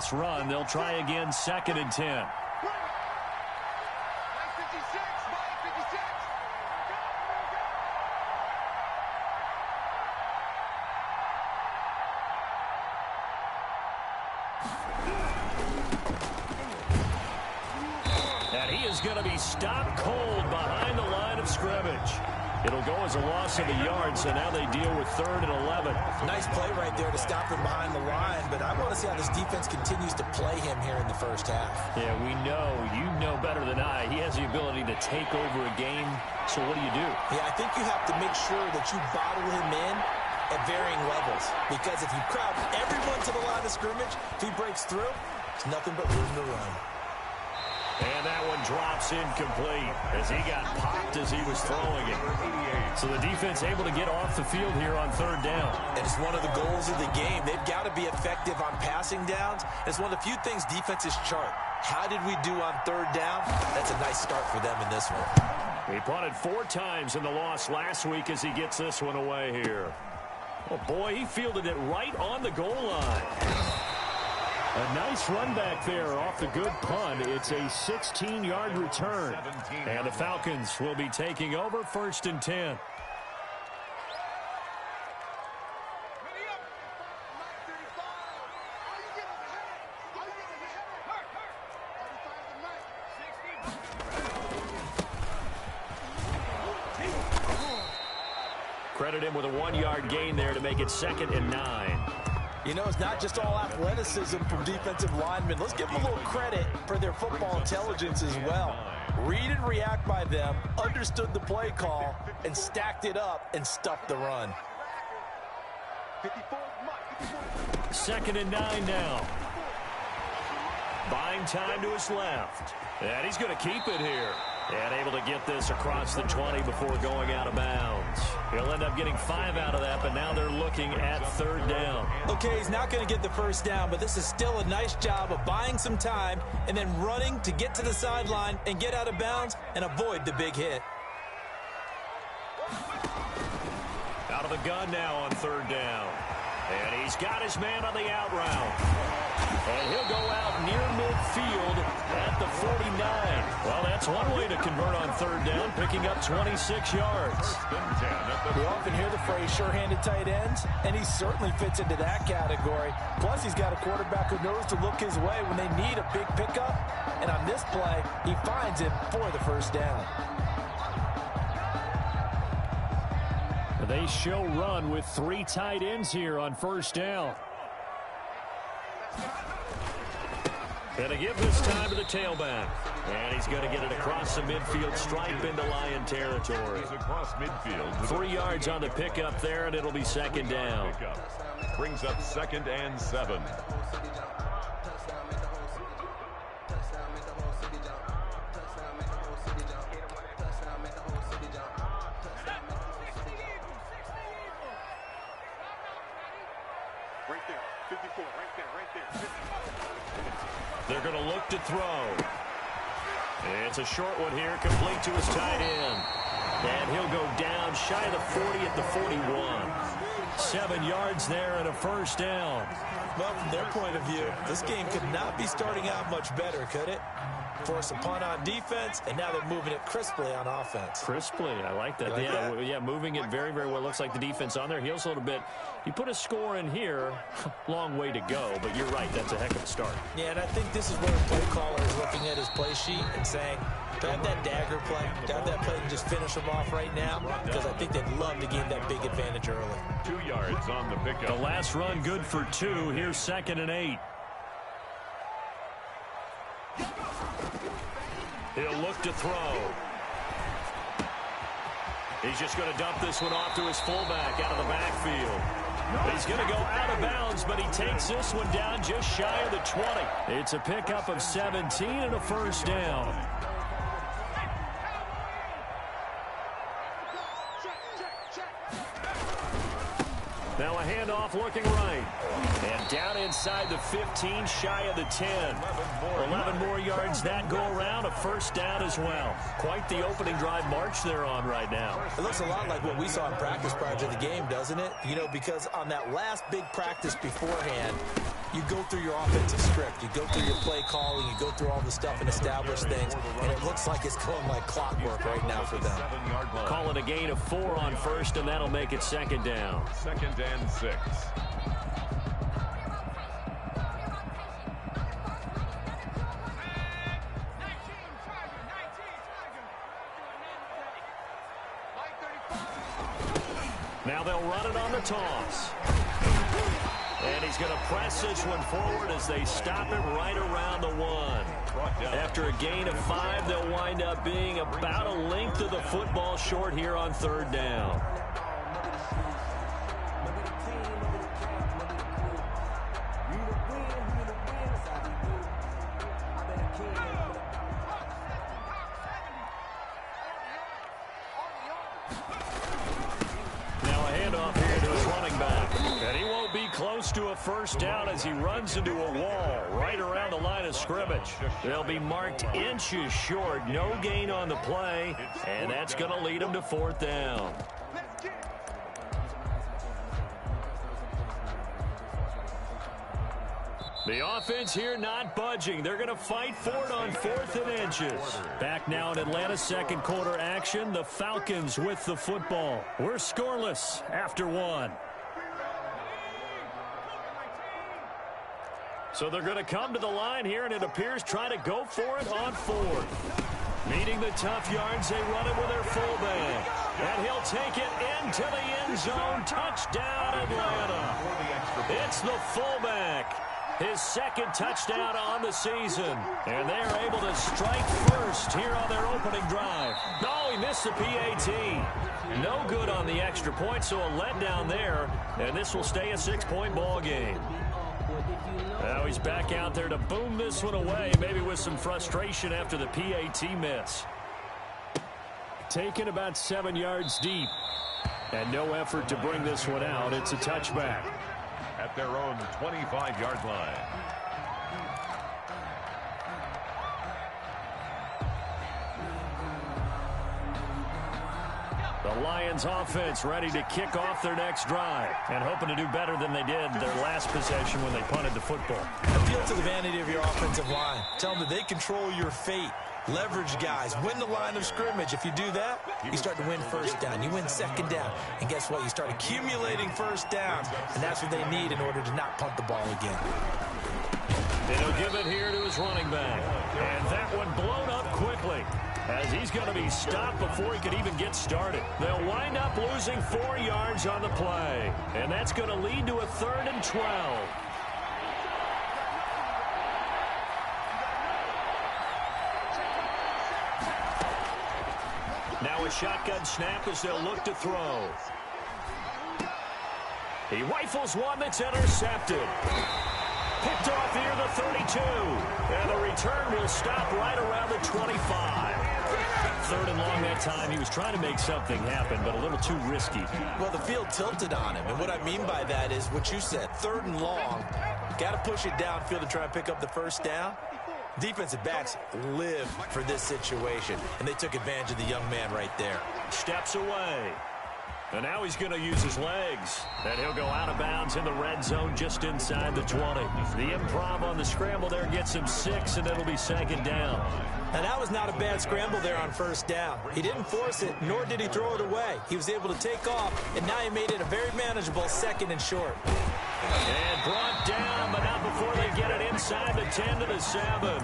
last run. They'll try again, 2nd and 10. And he is going to be stopped cold behind the line of scrimmage. It'll go as a loss of a yard, so now they deal with 3rd and 11. Nice play right there to stop him behind the line, but I want to see how this defense continues to play him here in the first half. Yeah, we know. You know better than I. He has the ability to take over a game, so what do you do? Yeah, I think you have to make sure that you bottle him in at varying levels, because if you crowd everyone to the line of scrimmage, if he breaks through, there's nothing but room to run. And that one drops incomplete as he got popped as he was throwing it. So the defense able to get off the field here on 3rd down. And it's one of the goals of the game. They've got to be effective on passing downs. It's one of the few things defenses chart. How did we do on 3rd down? That's a nice start for them in this one. He punted 4 times in the loss last week as he gets this one away here. Oh, boy, he fielded it right on the goal line. A nice run back there off the good punt. It's a 16-yard return. And the Falcons will be taking over 1st and 10. Credit him with a 1-yard gain there to make it 2nd and 9. You know, it's not just all athleticism from defensive linemen. Let's give them a little credit for their football intelligence as well. Read and react by them, understood the play call, and stacked it up and stuffed the run. 2nd and 9 now. Buying time to his left. And he's going to keep it here. And able to get this across the 20 before going out of bounds. He'll end up getting 5 out of that, but now they're looking at 3rd down. Okay, he's not going to get the 1st down, but this is still a nice job of buying some time and then running to get to the sideline and get out of bounds and avoid the big hit. Out of the gun now on 3rd down. And he's got his man on the out route. And he'll go out near midfield at the 49. Well, that's one way to convert on 3rd down, picking up 26 yards. We often hear the phrase sure-handed tight ends, and he certainly fits into that category. Plus, he's got a quarterback who knows to look his way when they need a big pickup. And on this play, he finds him for the 1st down. They show run with 3 tight ends here on 1st down. Gonna give this time to the tailback. And he's going to get it across the midfield stripe into Lion territory. Across midfield. 3 yards on the pickup there, and it'll be 2nd down. Brings up 2nd and 7. They're going to look to throw. It's a short one here, complete to his tight end. And he'll go down shy of the 40 at the 41. 7 yards there and a 1st down. Well, from their point of view, this game could not be starting out much better, could it? Force a punt on defense, and now they're moving it crisply on offense. Crisply, I like that. Yeah, moving it very, very well. Looks like the defense on their heels a little bit. You put a score in here, long way to go, but you're right, that's a heck of a start. Yeah, and I think this is where the play caller is looking at his play sheet and saying, to have that dagger play, to have that play and just finish them off right now, because I think they'd love to gain that big advantage early. 2 yards on the pickup. The last run good for 2. Here's 2nd and 8. He'll look to throw. He's just going to dump this one off to his fullback out of the backfield. He's going to go out of bounds, but he takes this one down just shy of the 20. It's a pickup of 17 and a 1st down. Now a handoff looking right. And down inside the 15, shy of the 10. 11 more yards that go around, a 1st down as well. Quite the opening drive march they're on right now. It looks a lot like what we saw in practice prior to the game, doesn't it? You know, because on that last big practice beforehand, You go through your offensive script. You go through your play calling. You go through all the stuff and establish things. And it looks like it's going like clockwork right now for them. Call it a gain of 4 on first, and that'll make it second down. 2nd and 6. Now they'll run it on the toss. And he's going to press this one forward as they stop it right around the 1. After a gain of 5, they'll wind up being about a length of the football short here on 3rd down. To a first down as he runs into a wall right around the line of scrimmage. They'll be marked inches short. No gain on the play, and that's going to lead them to 4th down. The offense here not budging. They're going to fight for it on 4th and inches. Back now in Atlanta's second quarter action. The Falcons with the football. We're scoreless after 1. So they're going to come to the line here, and it appears try to go for it on 4th. Meeting the tough yards, they run it with their fullback. And he'll take it into the end zone. Touchdown, Atlanta. It's the fullback. His 2nd touchdown on the season. And they're able to strike first here on their opening drive. No, he missed the PAT. No good on the extra point, so a letdown there. And this will stay a 6-point ball game. Now he's back out there to boom this one away, maybe with some frustration after the PAT miss. Taken about 7 yards deep. And no effort to bring this one out. It's a touchback. At their own 25-yard line. The Lions offense ready to kick off their next drive and hoping to do better than they did their last possession when they punted the football. Appeal to the vanity of your offensive line. Tell them that they control your fate. Leverage guys. Win the line of scrimmage. If you do that, you start to win first down. You win second down. And guess what? You start accumulating first downs. And that's what they need in order to not punt the ball again. And he'll give it here to his running back. And that one blown up quickly, as he's going to be stopped before he could even get started. They'll wind up losing 4 yards on the play. And that's going to lead to a 3rd and 12. Now a shotgun snap as they'll look to throw. He rifles one that's intercepted. Picked off near the 32. And the return will stop right around the 25. 3rd and long that time. He was trying to make something happen, but a little too risky. Well, the field tilted on him. And what I mean by that is what you said. 3rd and long. Got to push it downfield to try and pick up the first down. Defensive backs live for this situation, and they took advantage of the young man right there. Steps away. And now he's going to use his legs. And he'll go out of bounds in the red zone just inside the 20. The improv on the scramble there gets him 6, and it'll be 2nd down. And that was not a bad scramble there on first down. He didn't force it, nor did he throw it away. He was able to take off, and now he made it a very manageable 2nd and short. And brought down, but not before they get it inside the 10 to the 7.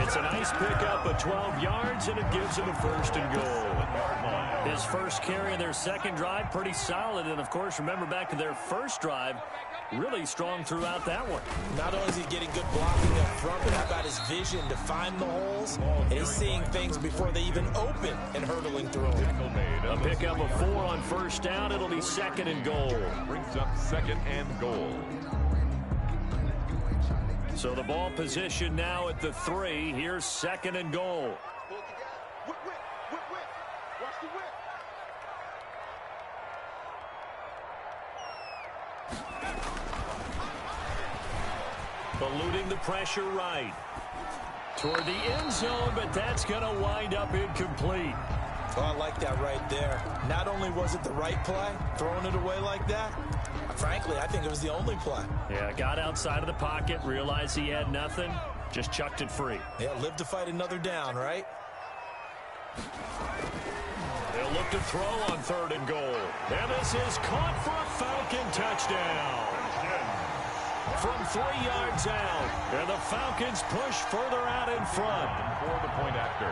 It's a nice pickup of 12 yards, and it gives him a 1st and goal. His first carry of their second drive, pretty solid. And, of course, remember back to their first drive, really strong throughout that one. Not only is he getting good blocking up front, but how about his vision to find the holes? And he's seeing things before they even open and hurtling through them. A pickup of 4 on first down. It'll be 2nd and goal. Brings up 2nd and goal. So the ball position now at the 3. Here's 2nd and goal. Eluding the pressure right. Toward the end zone, but that's going to wind up incomplete. Oh, I like that right there. Not only was it the right play, throwing it away like that, I Frankly, I think it was the only play. Yeah, got outside of the pocket, realized he had nothing, just chucked it free. Yeah, live to fight another down, right? They'll look to throw on 3rd and goal. And this is caught for a Falcon touchdown. From 3 yards out. And the Falcons push further out in front. For the point after.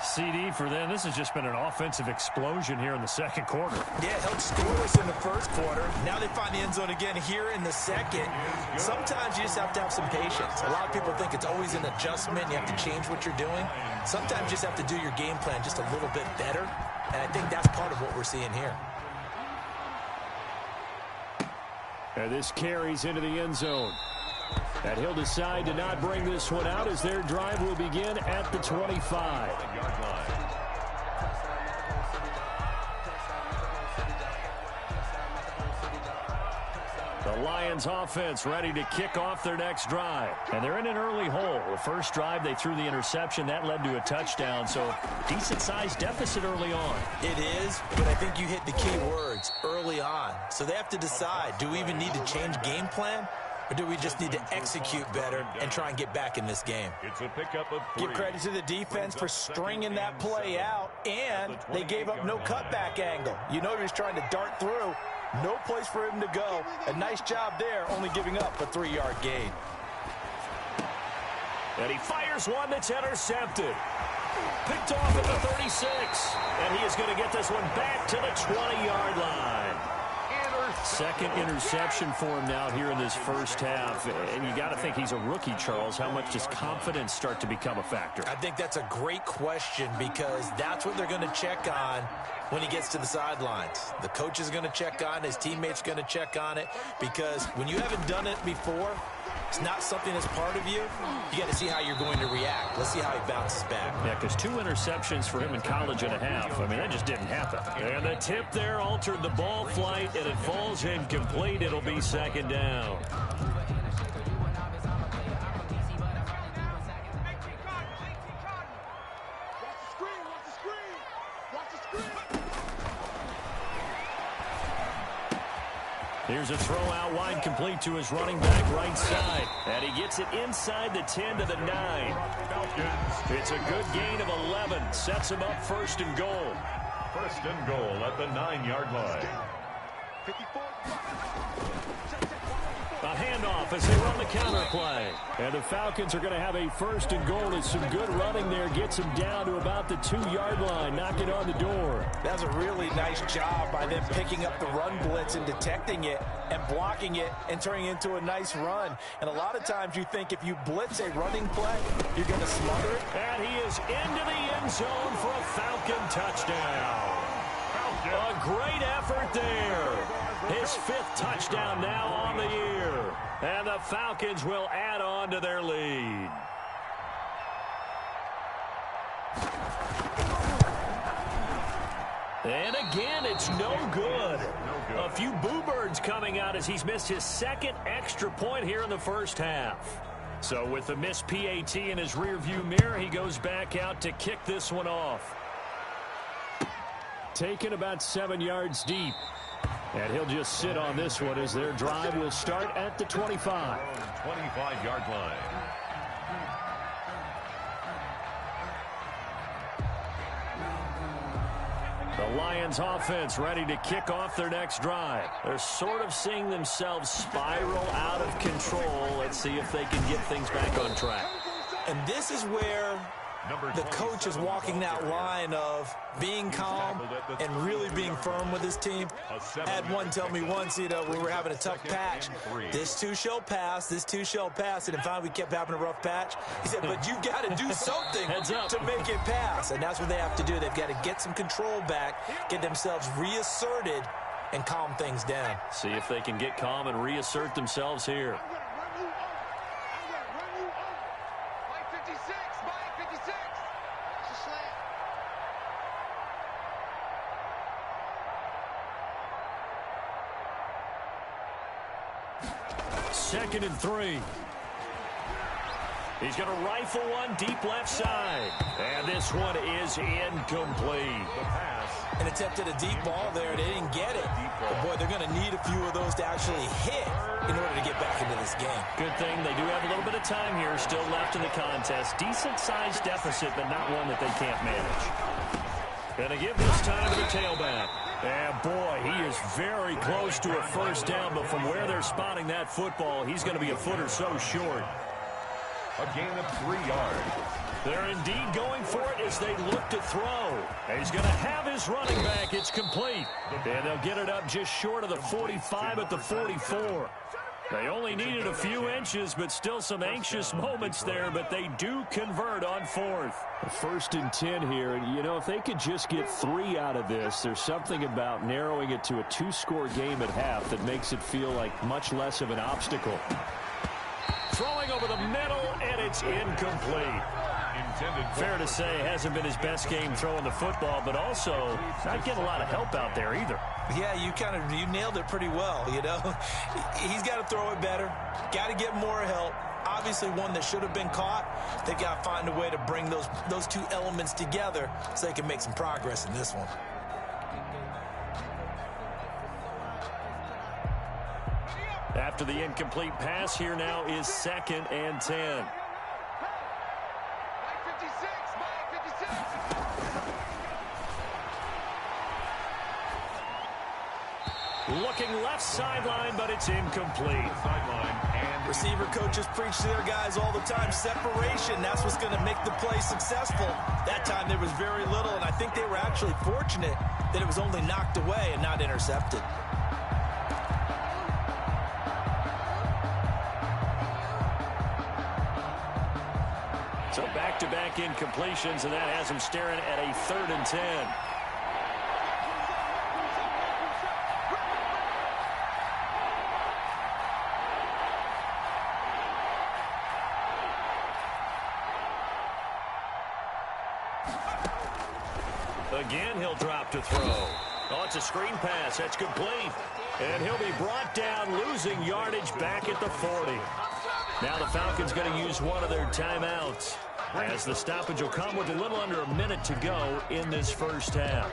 CD for them. This has just been an offensive explosion here in the second quarter. Yeah, held scoreless in the first quarter. Now they find the end zone again here in the second. Sometimes you just have to have some patience. A lot of people think it's always an adjustment. You have to change what you're doing. Sometimes you just have to do your game plan just a little bit better. And I think that's part of what we're seeing here. And this carries into the end zone. And he'll decide to not bring this one out as their drive will begin at the 25. The Lions offense ready to kick off their next drive. And they're in an early hole. The first drive, they threw the interception. That led to a touchdown. So decent-sized deficit early on. It is, but I think you hit the key words, early on. So they have to decide, do we even need to change game plan? Or do we just need to execute better and try and get back in this game? It's a pickup of 3. Give credit to the defense for stringing that play out, and they gave up no cutback angle. You know he was trying to dart through. No place for him to go. A nice job there, only giving up a 3-yard gain. And he fires one that's intercepted. Picked off at the 36. And he is going to get this one back to the 20-yard line. Second interception for him now here in this first half. And you got to think he's a rookie, Charles. How much does confidence start to become a factor? I think that's a great question because that's what they're going to check on when he gets to the sidelines. The coach is going to check on it. His teammates going to check on it because when you haven't done it before, it's not something that's part of you. You got to see how you're going to react. Let's see how he bounces back. Yeah, because 2 interceptions for him in college and a half. I mean, that just didn't happen. And the tip there altered the ball flight, and it falls incomplete. It'll be second down. Here's a throw out wide, complete to his running back right side. And he gets it inside the 10 to the 9. It's a good gain of 11. Sets him up 1st and goal. 1st and goal at the 9-yard line. A handoff as they run the counter play. And the Falcons are going to have a 1st and goal. It's some good running there. Gets him down to about the 2-yard line. Knocking on the door. That's a really nice job by them picking up the run blitz and detecting it and blocking it and turning it into a nice run. And a lot of times you think if you blitz a running play, you're going to smother it. And he is into the end zone for a Falcon touchdown. A great effort there. His 5th touchdown now on the year. And the Falcons will add on to their lead. And again, it's no good. A few boo birds coming out as he's missed his 2nd extra point here in the first half. So with the missed PAT in his rearview mirror, he goes back out to kick this one off. Taken about 7 yards deep. And he'll just sit on this one as their drive will start at the 25. 25-yard line. The Lions offense ready to kick off their next drive. They're sort of seeing themselves spiral out of control. Let's see if they can get things back on track. And this is where the coach is walking that line of being calm and really being firm with his team. I had one tell me once, we were having a tough patch. This too shall pass, this too shall pass. And finally we kept having a rough patch. He said, but you got to do something to make it pass. And that's what they have to do. They've got to get some control back, get themselves reasserted, and calm things down. See if they can get calm and reassert themselves here. Second and 3. He's going to rifle one deep left side. And this one is incomplete. The pass. And attempted a deep ball there. They didn't get it. But, boy, they're going to need a few of those to actually hit in order to get back into this game. Good thing they do have a little bit of time here still left in the contest. Decent-sized deficit, but not one that they can't manage. Going to give this time to the tailback. And, boy, he is very close to a first down, but from where they're spotting that football, he's going to be a foot or so short. A gain of 3 yards. They're indeed going for it as they look to throw. He's going to have his running back. It's complete. And they'll get it up just short of the 45 at the 44. They only needed a few inches, but still some anxious moments there, but they do convert on fourth. 1st and 10 here, and you know, if they could just get 3 out of this, there's something about narrowing it to a 2-score game at half that makes it feel like much less of an obstacle. Throwing over the middle, and it's incomplete. Fair to say, hasn't been his best game throwing the football, but also not getting a lot of help out there either. Yeah, you nailed it pretty well, you know. He's got to throw it better, got to get more help. Obviously one that should have been caught. They've got to find a way to bring those two elements together so they can make some progress in this one. After the incomplete pass, here now is 2nd and 10. Looking left sideline, but it's incomplete. Receiver coaches preach to their guys all the time. Separation, that's what's going to make the play successful. That time there was very little, and I think they were actually fortunate that it was only knocked away and not intercepted. So back-to-back incompletions, and that has him staring at a 3rd and 10. Again, he'll drop to throw. Oh, it's a screen pass. That's complete. And he'll be brought down, losing yardage back at the 40. Now the Falcons going to use one of their timeouts, as the stoppage will come with a little under a minute to go in this first half.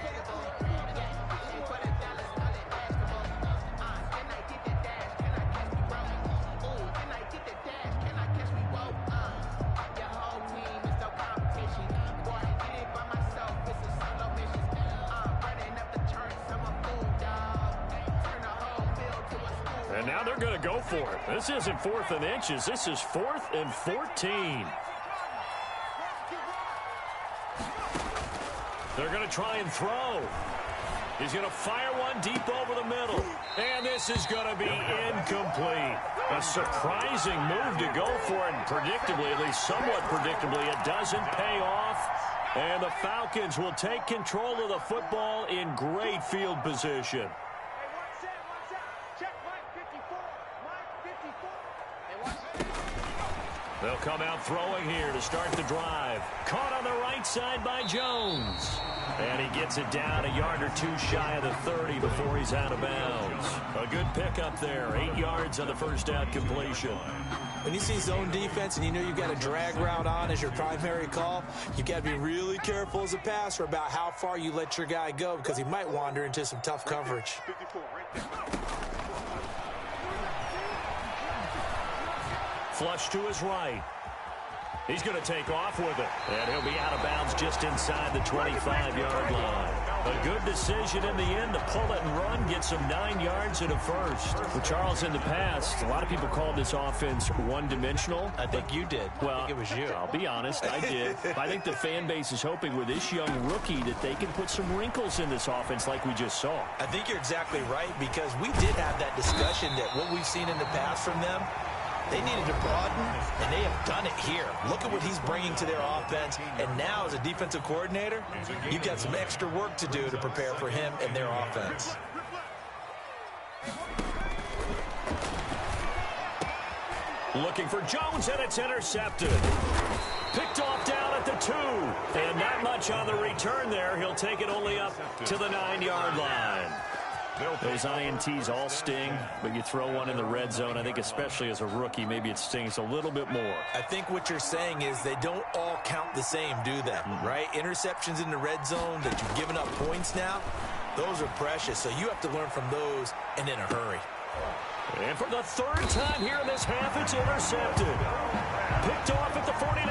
And now they're going to go for it. This isn't 4th and inches. This is 4th and 14. They're going to try and throw. He's going to fire one deep over the middle. And this is going to be incomplete. A surprising move to go for it. And predictably, at least somewhat predictably, it doesn't pay off. And the Falcons will take control of the football in great field position. They'll come out throwing here to start the drive. Caught on the right side by Jones. And he gets it down a yard or two shy of the 30 before he's out of bounds. A good pickup there. 8 yards on the first down completion. When you see zone defense and you know you've got a drag route on as your primary call, you've got to be really careful as a passer about how far you let your guy go, because he might wander into some tough coverage. Flush to his right. He's going to take off with it. And he'll be out of bounds just inside the 25-yard line. A good decision in the end to pull it and run, get some 9 yards and a first. Well, Charles, in the past, a lot of people called this offense one-dimensional. I think you did. Well, I think it was you. I'll be honest, I did. I think the fan base is hoping with this young rookie that they can put some wrinkles in this offense like we just saw. I think you're exactly right, because we did have that discussion that what we've seen in the past from them, they needed to broaden, and they have done it here. Look at what he's bringing to their offense, and now as a defensive coordinator, you've got some extra work to do to prepare for him and their offense. Looking for Jones, and it's intercepted. Picked off down at the 2. And not much on the return there. He'll take it only up to the 9-yard line. Those INTs all sting, but you throw one in the red zone, I think especially as a rookie, maybe it stings a little bit more. I think what you're saying is they don't all count the same, do they? Right? Interceptions in the red zone that you've given up points now, those are precious. So you have to learn from those and in a hurry. And for the third time here in this half, it's intercepted. Picked off at the 49.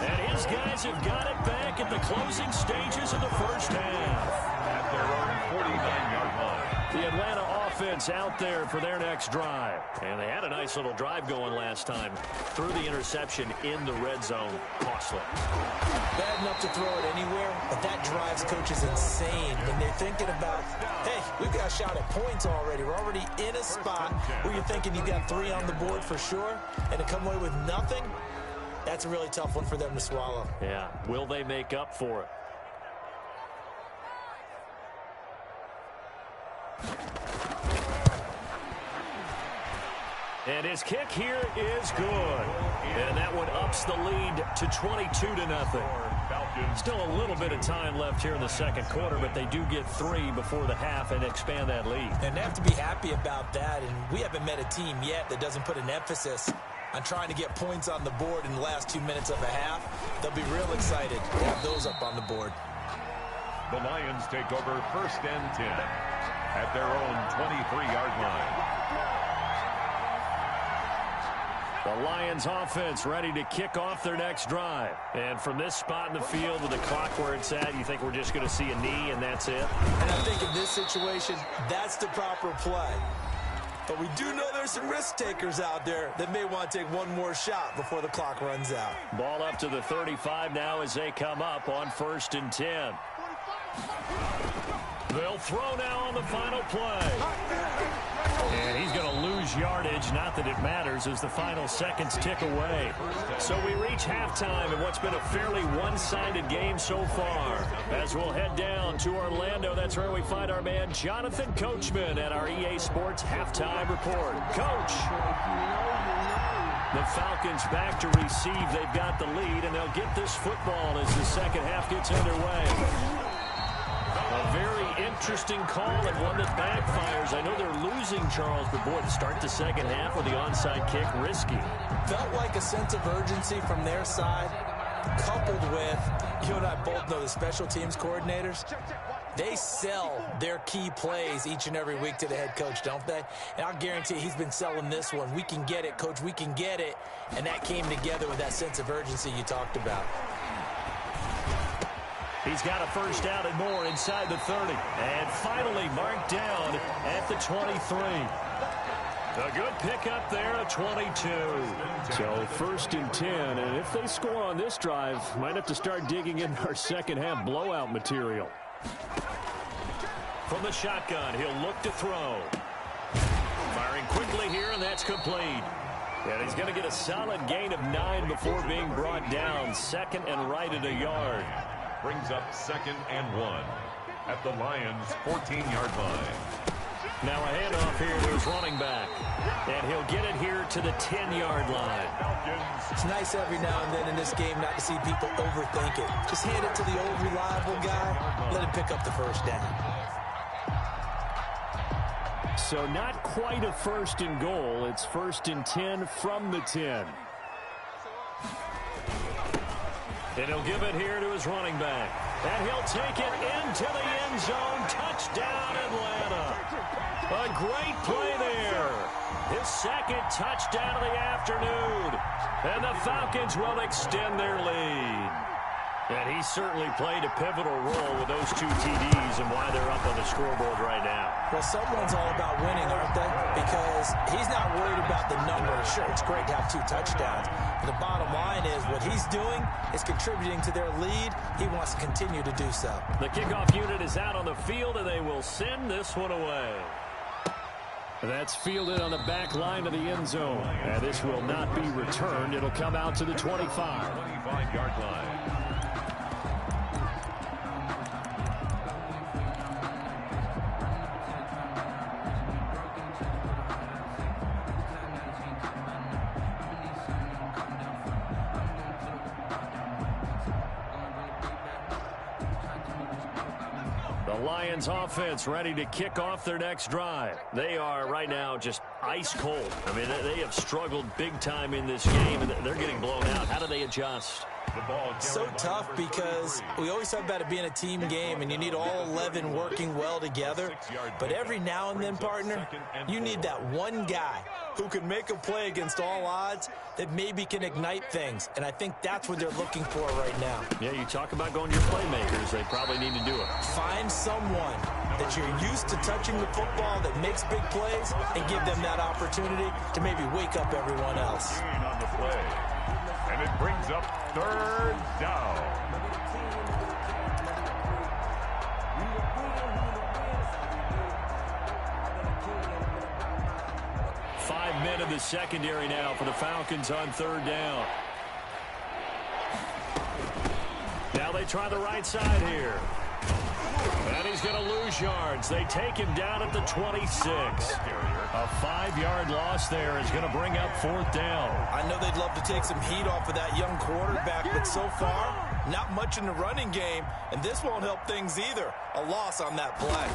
And his guys have got it back at the closing stages of the first half. At their own 49-yard line. The Atlanta offense out there for their next drive. And they had a nice little drive going last time. Threw the interception in the red zone. Costly. Bad enough to throw it anywhere, but that drives coaches insane when they're thinking about, hey, we've got a shot at points already. We're already in a spot where you're thinking you got 3 on the board for sure, and to come away with nothing, that's a really tough one for them to swallow. Yeah. Will they make up for it? And his kick here is good. And that one ups the lead to 22-0. Still a little bit of time left here in the second quarter, but they do get 3 before the half and expand that lead. And they have to be happy about that, and we haven't met a team yet that doesn't put an emphasis on trying to get points on the board in the last 2 minutes of a half. They'll be real excited to have those up on the board. The Lions take over 1st and 10 at their own 23-yard line. The Lions offense ready to kick off their next drive. And from this spot in the field with the clock where it's at, you think we're just going to see a knee and that's it? And I think in this situation, that's the proper play. But we do know there's some risk takers out there that may want to take one more shot before the clock runs out. Ball up to the 35 now as they come up on 1st and 10. They'll throw now on the final play. And he's going to lose yardage, not that it matters, as the final seconds tick away. So we reach halftime in what's been a fairly one-sided game so far. As we'll head down to Orlando, that's where we find our man Jonathan Coachman at our EA Sports Halftime Report. Coach! The Falcons back to receive. They've got the lead, and they'll get this football as the second half gets underway. A very interesting call and one that backfires. I know they're losing, Charles, but boy, to start the second half with the onside kick, risky. Felt like a sense of urgency from their side, coupled with, you and I both know the special teams coordinators. They sell their key plays each and every week to the head coach, don't they? And I'll guarantee he's been selling this one. We can get it, coach, we can get it. And that came together with that sense of urgency you talked about. He's got a first down and more inside the 30. And finally marked down at the 23. A good pickup there at 22. So 1st and 10. And if they score on this drive, might have to start digging in our second half blowout material. From the shotgun, he'll look to throw. Firing quickly here, and that's complete. And he's going to get a solid gain of 9 before being brought down. 2nd and right at a yard. Brings up 2nd and 1 at the Lions' 14-yard line. Now a handoff here to his running back. And he'll get it here to the 10-yard line. It's nice every now and then in this game not to see people overthink it. Just hand it to the old reliable guy. Let him pick up the first down. So not quite a 1st and goal. It's 1st and 10 from the 10. And he'll give it here to his running back. And he'll take it into the end zone. Touchdown, Atlanta. A great play there. His 2nd touchdown of the afternoon. And the Falcons will extend their lead. And he certainly played a pivotal role with those 2 TDs and why they're up on the scoreboard right now. Well, someone's all about winning, aren't they? Because he's not worried about the numbers. Sure, it's great to have 2 touchdowns. But the bottom line is what he's doing is contributing to their lead. He wants to continue to do so. The kickoff unit is out on the field, and they will send this one away. That's fielded on the back line of the end zone. And this will not be returned. It'll come out to the 25. 25-yard line. The The Lions offense ready to kick off their next drive. They are right now just ice cold. I mean, they have struggled big time in this game, and they're getting blown out. How do they adjust? So tough because we always talk about it being a team game, and you need all 11 working well together. But every now and then, partner, you need that one guy who can make a play against all odds that maybe can ignite things. And I think that's what they're looking for right now. Yeah, you talk about going to your playmakers. They probably need to do it. Find someone that you're used to touching the football that makes big plays and give them that opportunity to maybe wake up everyone else. On the play. And it brings up third down. Five men in the secondary now for the Falcons on third down. Now they try the right side here. And he's going to lose yards. They take him down at the 26. A 5-yard loss there is going to bring up fourth down. I know they'd love to take some heat off of that young quarterback, but so far, not much in the running game, and this won't help things either. A loss on that play.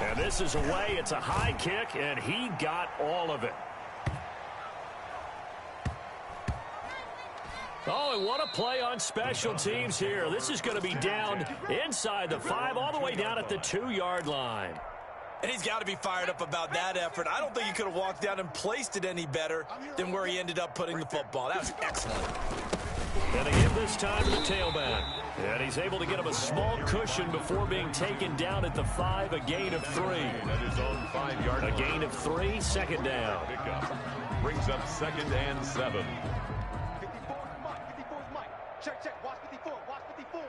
And this is away. It's a high kick, and he got all of it. Oh, and what a play on special teams here. This is going to be down inside the 5, all the way down at the 2-yard line. And he's got to be fired up about that effort. I don't think he could have walked down and placed it any better than where he ended up putting the football. That was excellent. And they give this time to the tailback. And he's able to get him a small cushion before being taken down at the 5, a gain of 3. At his own 5-yard line. A gain of 3, second down. Pickup brings up 2nd and 7. Check, watch 54, watch 54.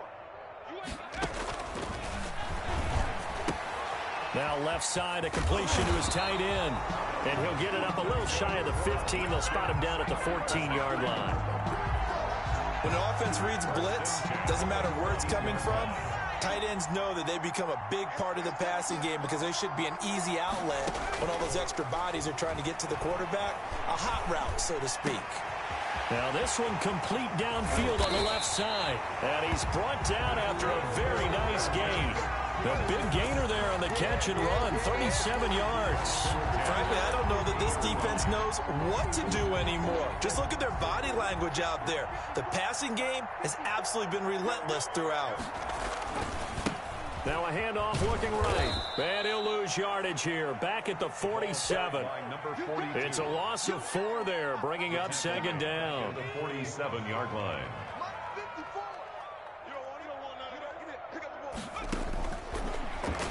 Now left side, a completion to his tight end. And he'll get it up a little shy of the 15. They'll spot him down at the 14-yard line. When the offense reads blitz, doesn't matter where it's coming from, tight ends know that they become a big part of the passing game because they should be an easy outlet when all those extra bodies are trying to get to the quarterback. A hot route, so to speak. Now this one complete downfield on the left side. And he's brought down after a very nice gain. The big gainer there on the catch and run, 37 yards. Frankly, I don't know that this defense knows what to do anymore. Just look at their body language out there. The passing game has absolutely been relentless throughout. Now a handoff looking right. And he'll lose yardage here. Back at the 47. It's a loss of 4 there, bringing up second down. The 47-yard line.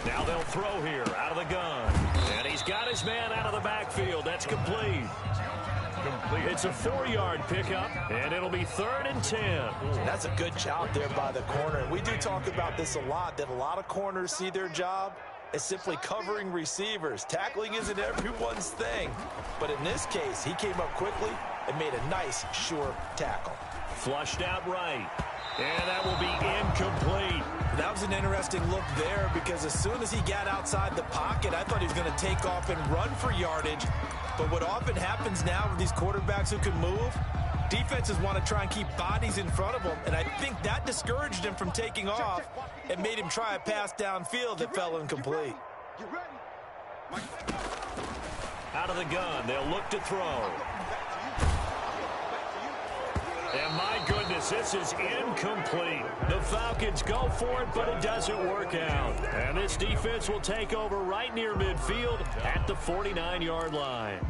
Now they'll throw here out of the gun. And he's got his man out of the backfield. That's complete. It's a 4-yard pickup, and it'll be 3rd and 10. That's a good job there by the corner. We do talk about this a lot, that a lot of corners see their job as simply covering receivers. Tackling isn't everyone's thing. But in this case, he came up quickly and made a nice, sure tackle. Flushed out right. And that will be incomplete. That was an interesting look there because as soon as he got outside the pocket, I thought he was going to take off and run for yardage. But what often happens now with these quarterbacks who can move, defenses want to try and keep bodies in front of them, and I think that discouraged him from taking off and made him try a pass downfield that fell incomplete. Out of the gun, they'll look to throw. And my goodness, this is incomplete. The Falcons go for it, but it doesn't work out. And this defense will take over right near midfield at the 49-yard line.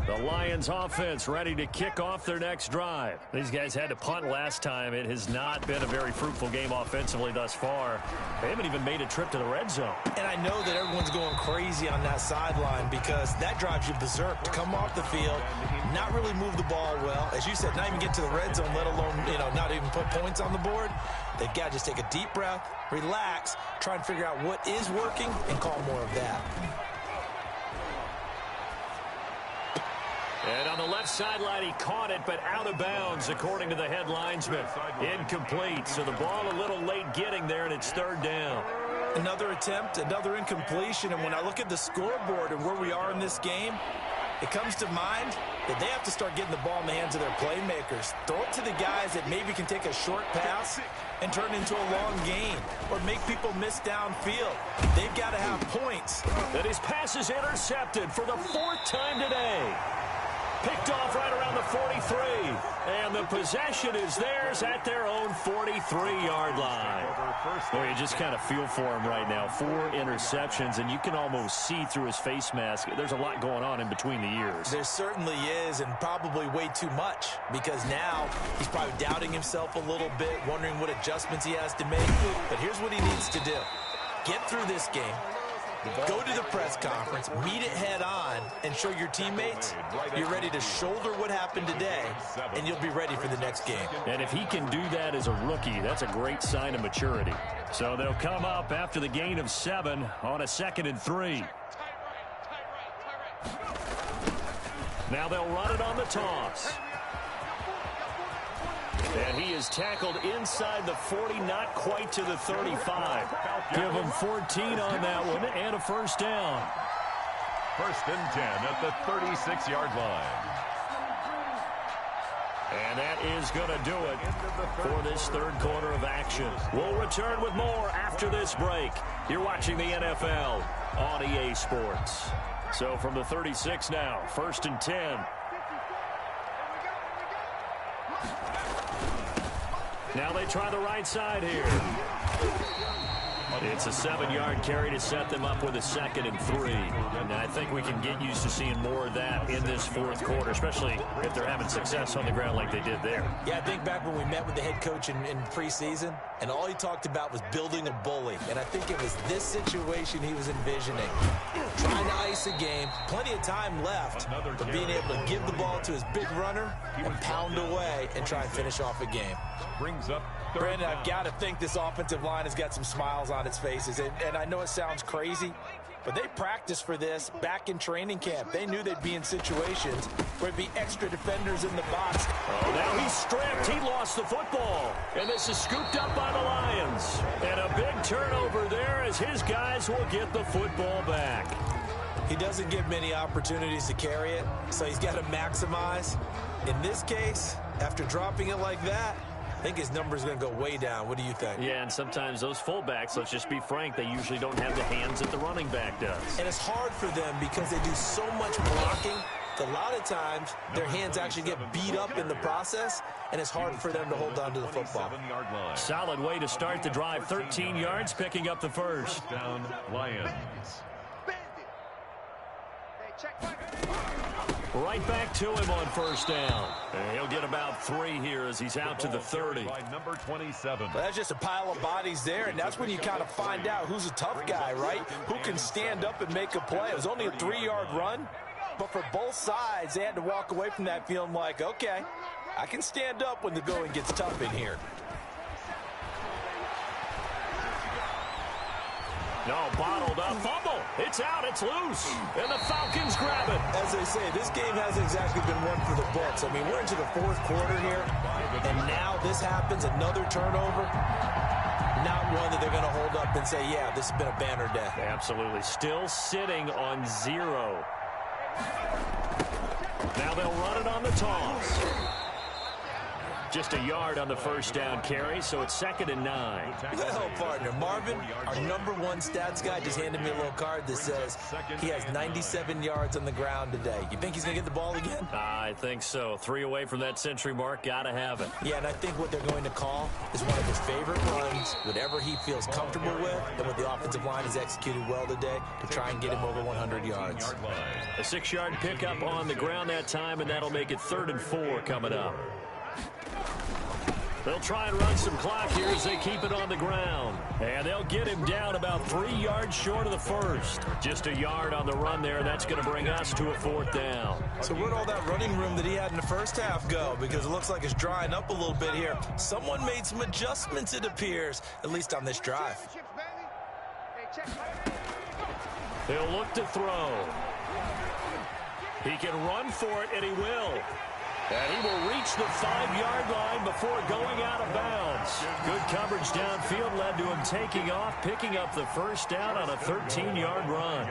The Lions offense ready to kick off their next drive. These guys had to punt last time. It has not been a very fruitful game offensively thus far. They haven't even made a trip to the red zone. And I know that everyone's going crazy on that sideline because that drives you berserk to come off the field, not really move the ball well. As you said, not even get to the red zone, let alone, not even put points on the board. They've got to just take a deep breath, relax, try and figure out what is working and call more of that. And on the left sideline, he caught it, but out of bounds, according to the head linesman. Incomplete, so the ball a little late getting there, and it's 3rd down. Another attempt, another incompletion, and when I look at the scoreboard and where we are in this game, It comes to mind that they have to start getting the ball in the hands of their playmakers. Throw it to the guys that maybe can take a short pass and turn into a long gain or make people miss downfield. They've got to have points. And his pass is intercepted for the 4th time today. Picked off right around the 43. And the possession is theirs at their own 43-yard line. Boy, you just kind of feel for him right now. 4 interceptions, and you can almost see through his face mask. There's a lot going on in between the ears. There certainly is, and probably way too much, because now he's probably doubting himself a little bit, wondering what adjustments he has to make. But here's what he needs to do. Get through this game. Go to the press conference, meet it head on, and show your teammates you're ready to shoulder what happened today, and you'll be ready for the next game. And if he can do that as a rookie, that's a great sign of maturity. So they'll come up after the gain of 7 on a 2nd and 3. Now they'll run it on the toss. And he is tackled inside the 40, not quite to the 35. Give him 14 on that one and a first down. 1st and 10 at the 36-yard line. And that is going to do it for this 3rd quarter of action. We'll return with more after this break. You're watching the NFL on EA Sports. So from the 36 now, 1st and 10. Now they try the right side here. It's a 7-yard carry to set them up with a 2nd and 3. And I think we can get used to seeing more of that in this 4th quarter, especially if they're having success on the ground like they did there. Yeah, I think back when we met with the head coach in preseason, and all he talked about was building a bully. And I think it was this situation he was envisioning. Trying to ice a game, plenty of time left, but being able to give the ball to his big runner and pound away and try and finish off a game. Brings up Brandon, I've got to think this offensive line has got some smiles on its faces. And I know it sounds crazy, but they practiced for this back in training camp. They knew they'd be in situations where there'd be extra defenders in the box. Oh, now he's stripped. He lost the football. And this is scooped up by the Lions. And a big turnover there as his guys will get the football back. He doesn't get many opportunities to carry it, so he's got to maximize. In this case, after dropping it like that, I think his number's going to go way down. What do you think? Yeah, and sometimes those fullbacks, let's just be frank, they usually don't have the hands that the running back does. And it's hard for them because they do so much blocking. A lot of times, their hands actually get beat up in the process, and it's hard for them to hold on to the football. Solid way to start the drive. 13 yards, picking up the first. Down, Lions. Right back to him on first down. And he'll get about 3 here as he's out to the 30. By number 27. Well, that's just a pile of bodies there, and that's when you kind of find out who's a tough guy, right? Who can stand up and make a play. It was only a 3-yard run, but for both sides, they had to walk away from that feeling like, okay, I can stand up when the going gets tough in here. No, bottled up. Fumble. It's out. It's loose. And the Falcons grab it. As they say, this game hasn't exactly been one for the books. I mean, we're into the 4th quarter here, and now this happens, another turnover. Not one that they're going to hold up and say, yeah, this has been a banner day. Absolutely. Still sitting on 0. Now they'll run it on the toss. Just a yard on the first down carry, so it's 2nd and 9. Well, partner, Marvin, our number 1 stats guy, just handed me a little card that says he has 97 yards on the ground today. You think he's going to get the ball again? I think so. 3 away from that century mark. Got to have it. Yeah, and I think what they're going to call is one of his favorite runs, whatever he feels comfortable with, and what the offensive line has executed well today to try and get him over 100 yards. A 6-yard pickup on the ground that time, and that'll make it 3rd and 4 coming up. They'll try and run some clock here as they keep it on the ground. And they'll get him down about 3 yards short of the first. Just a yard on the run there. That's going to bring us to a 4th down. So where'd all that running room that he had in the first half go? Because it looks like it's drying up a little bit here. Someone made some adjustments, it appears, at least on this drive. He'll look to throw. He can run for it, and he will. And he will reach the 5-yard line before going out of bounds. Good coverage downfield led to him taking off, picking up the first down on a 13-yard run.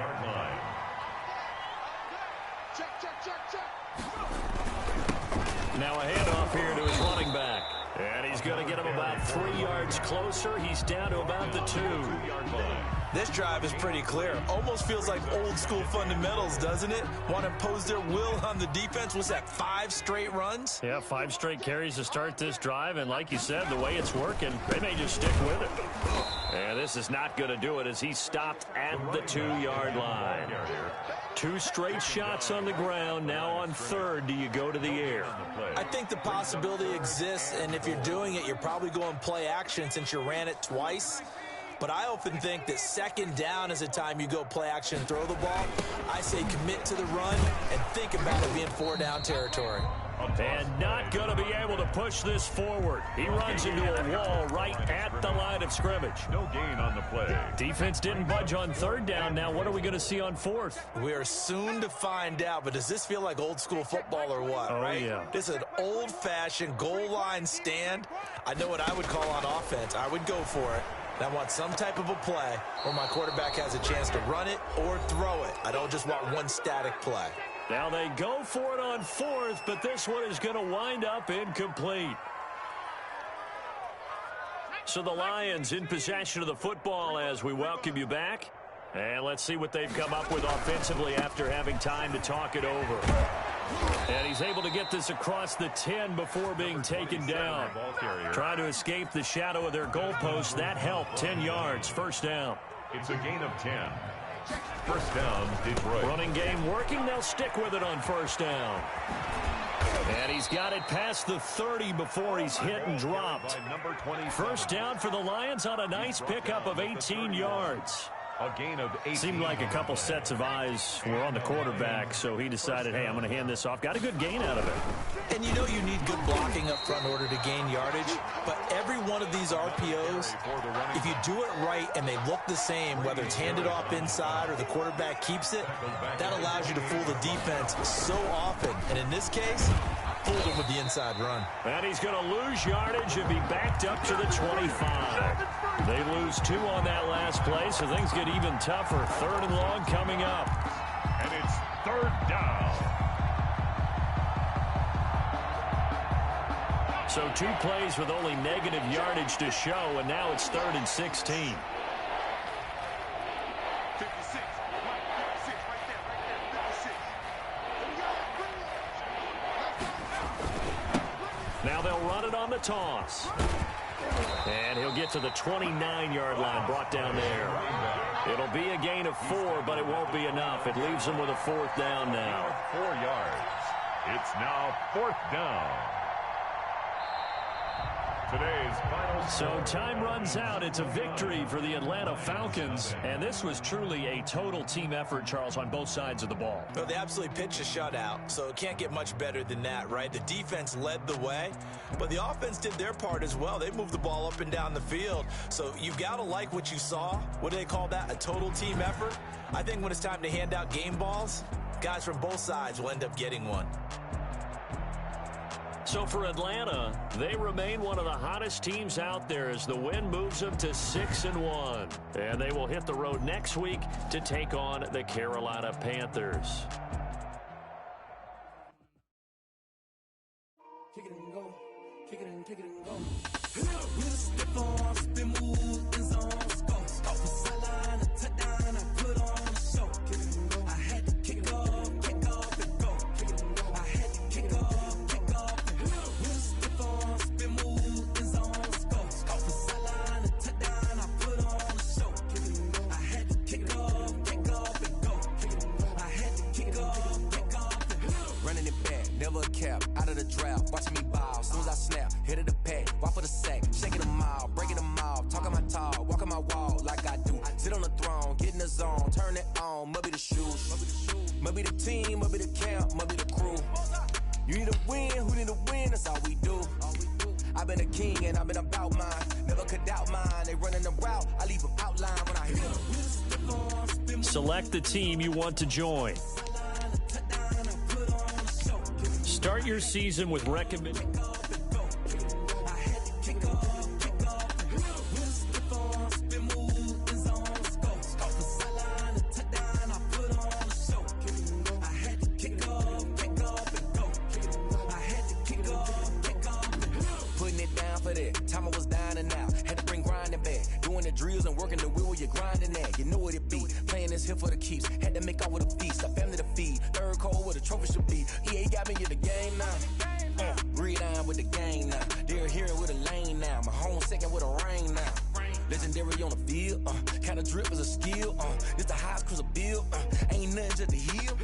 Now a handoff here to his running back. And he's going to get him about 3 yards closer. He's down to about the 2-yard line. This drive is pretty clear. Almost feels like old school fundamentals, doesn't it? Want to impose their will on the defense. Was that 5 straight runs? Yeah, 5 straight carries to start this drive. And like you said, the way it's working, they may just stick with it. And this is not going to do it as he's stopped at the 2-yard line. 2 straight shots on the ground. Now on 3rd, do you go to the air? I think the possibility exists, and if you're doing it, you're probably going play action since you ran it twice. But I often think that 2nd down is the time you go play action and throw the ball. I say commit to the run and think about it being 4-down territory. And not going to be able to push this forward. He runs into a wall right at the line of scrimmage. No gain on the play. Defense didn't budge on 3rd down. Now what are we going to see on 4th? We are soon to find out, but does this feel like old school football or what, right? Yeah. This is an old-fashioned goal line stand. I know what I would call on offense. I would go for it. And I want some type of a play where my quarterback has a chance to run it or throw it. I don't just want one static play. Now they go for it on 4th, but this one is going to wind up incomplete. So the Lions in possession of the football as we welcome you back. And let's see what they've come up with offensively after having time to talk it over. And he's able to get this across the 10 before being taken down. Trying to escape the shadow of their goalpost. That helped. 10 yards. 1st down. It's a gain of 10. 1st down, Detroit. Running game working. They'll stick with it on 1st down. And he's got it past the 30 before he's hit and dropped. 1st down for the Lions on a nice pickup of 18 yards. A gain of 8. Seemed like a couple sets of eyes were on the quarterback, so he decided, hey, I'm going to hand this off. Got a good gain out of it. And you know you need good blocking up front in order to gain yardage, but every one of these RPOs, if you do it right and they look the same, whether it's handed off inside or the quarterback keeps it, that allows you to fool the defense so often. And in this case, fooled him with the inside run. And he's going to lose yardage and be backed up to the 25. They lose 2 on that last play, so things get even tougher. 3rd and long coming up. And it's 3rd down. So 2 plays with only negative yardage to show, and now it's 3rd and 16. Now they'll run it on the toss. And he'll get to the 29-yard line, brought down there. It'll be a gain of 4, but it won't be enough. It leaves them with a 4th down now. 4 yards. It's now 4th down. Today's final So time runs out. It's a victory for the Atlanta Falcons. And this was truly a total team effort, Charles, on both sides of the ball. Well, they absolutely pitched a shutout, so it can't get much better than that, right? The defense led the way, but the offense did their part as well. They moved the ball up and down the field. So you've got to like what you saw. What do they call that? A total team effort? I think when it's time to hand out game balls, guys from both sides will end up getting one. So for Atlanta, they remain one of the hottest teams out there as the win moves them to 6-1. And they will hit the road next week to take on the Carolina Panthers. Kick it and go. Kick it and kick it and go. With a stiff arm, spin move, in zone, go. Off the sideline, a touchdown, I put on a show. Kick it and go. I had to kick off and go. Kick it and go. I had to kick off. Out of the draft, watching me ball. Soon as I snap, hit of the pack, walk for the sack, shaking them all, breaking them all, talking my tall, walking my wall like I do. Sit on the throne, get in the zone, turn it on, must be the shoes, must be the team, must be the camp, must be the crew. You need a win, who need a win? That's all we do. I've been a king and I've been about mine, never could doubt mine. They running the route, I leave them outline when I hit them. Select the team you want to join. Start your season with recommended. Rockin' the wheel where you're grinding at. You know what it be. Playing this here for the keeps. Had to make out with a feast. A family to feed. Third cold where the trophy should be. EA got me in the game now. Read on with the game now. They're here with a lane now. My home second with a rain now. Legendary on the field. Kinda drip is a skill. It's the highest cruiser bill. Ain't nothing just to heal.